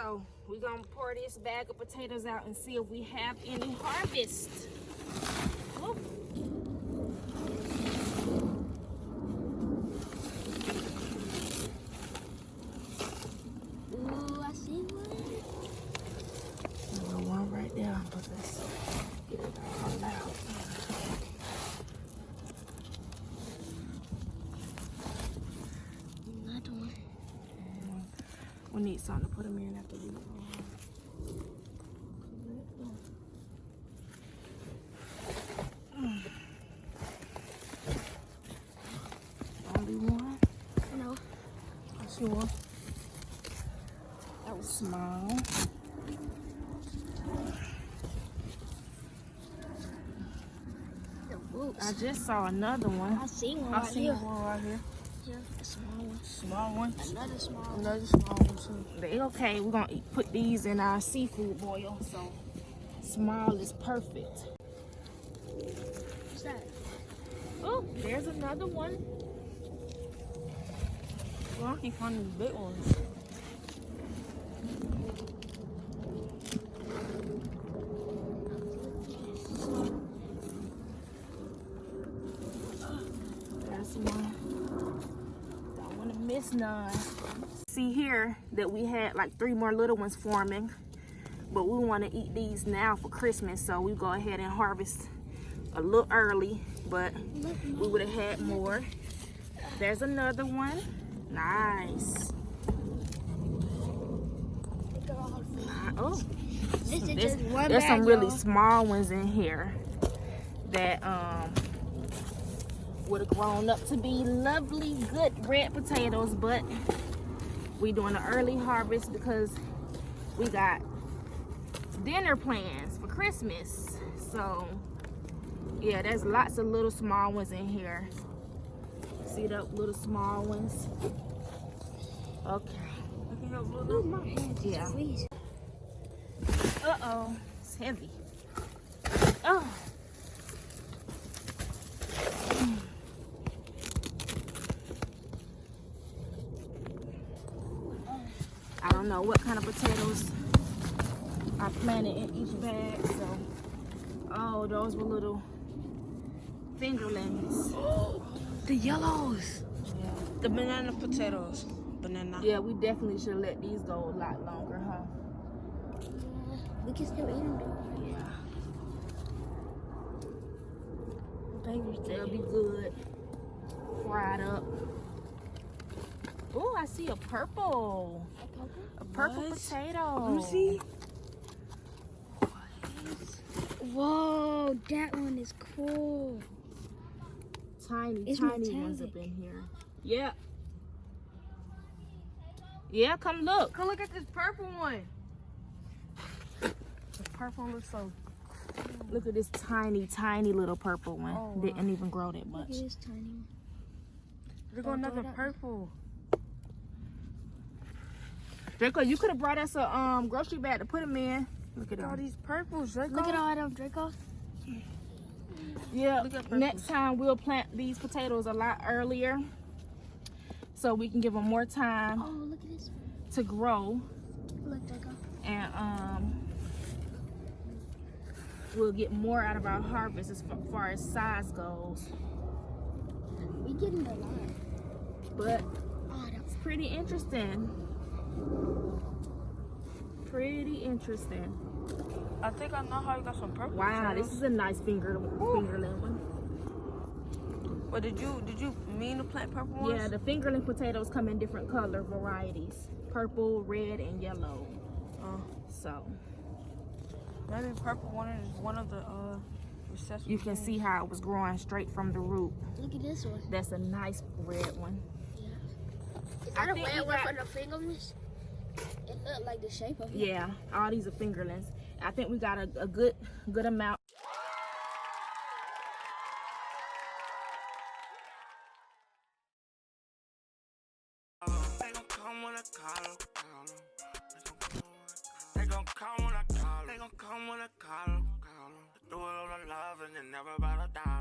So we're gonna pour this bag of potatoes out and see if we have any harvest. Whoop. Ooh, I see one. There's one right there, but let's get it all out. Another one. We need something to put them in after we Only one? No. Sure. That was small. I just saw another one. I see one I right see here. one right here. Yeah, a small one. Small one. Another small one. Another small one too. They okay. We're gonna put these in our seafood boil. So small is perfect. What's that? Oh, there's another one. Well, I keep finding these big ones. There's one. Don't want to miss none. See here that we had like 3 more little ones forming, but we want to eat these now for Christmas, so we go ahead and harvest a little early, but we would have had more. There's another one. Look Nice. at all of them. Oh, This is just one there's bag, some really y'all. small ones in here that would have grown up to be lovely, good red potatoes, but we doing an early harvest because we got dinner plans for Christmas. So yeah, there's lots of little small ones in here. See the little small ones? Okay. Ooh, my hands is Yeah. freezing. Uh-oh, it's heavy. Oh. I don't know what kind of potatoes I planted in each bag, so. Oh, those were little fingerlings. The yellows. Yeah. The banana potatoes. Banana. Yeah, we definitely should let these go a lot longer, huh? We can still eat them though. Yeah. Baby, They'll be good. Fried up. Oh, I see a purple. A purple What? potato. Let me see. Whoa, that one is cool. Tiny, It's tiny ones metallic. up in here. Yeah. Yeah, come look. Come look at this purple one. The purple looks so. Look at this tiny, tiny little purple one. Oh, wow. Didn't even grow that Look much. at this tiny one. There go another purple. Draco, you could have brought us a grocery bag to put them in. Look at Look at all them. these purples, Draco. Look at all of them, Draco. Yeah, Look at next purples. time we'll plant these potatoes a lot earlier so we can give them more time Oh, look at this one. to grow, Look, Draco. and we'll get more out of our harvest as far as size goes. We getting a lot. But Oh, that's it's pretty interesting. Pretty interesting. I think I know how you got some purple Wow, potatoes. this is a nice fingerling one. But did you mean to plant purple ones? Yeah, the fingerling potatoes come in different color varieties. Purple, red, and yellow. So Maybe purple one is one of the recessive. you can see how it was growing straight from the root. Look at this one. That's a nice red one. Yeah. Is I that a think red we one got- for the fingerlings? It looked like the shape of it. Yeah, all these are fingerlings. I think we got a good amount. They gon' come when I call 'em. They gon' come when I call 'em. They gon' come when I call 'em. Do it on the love and then never about a dollar.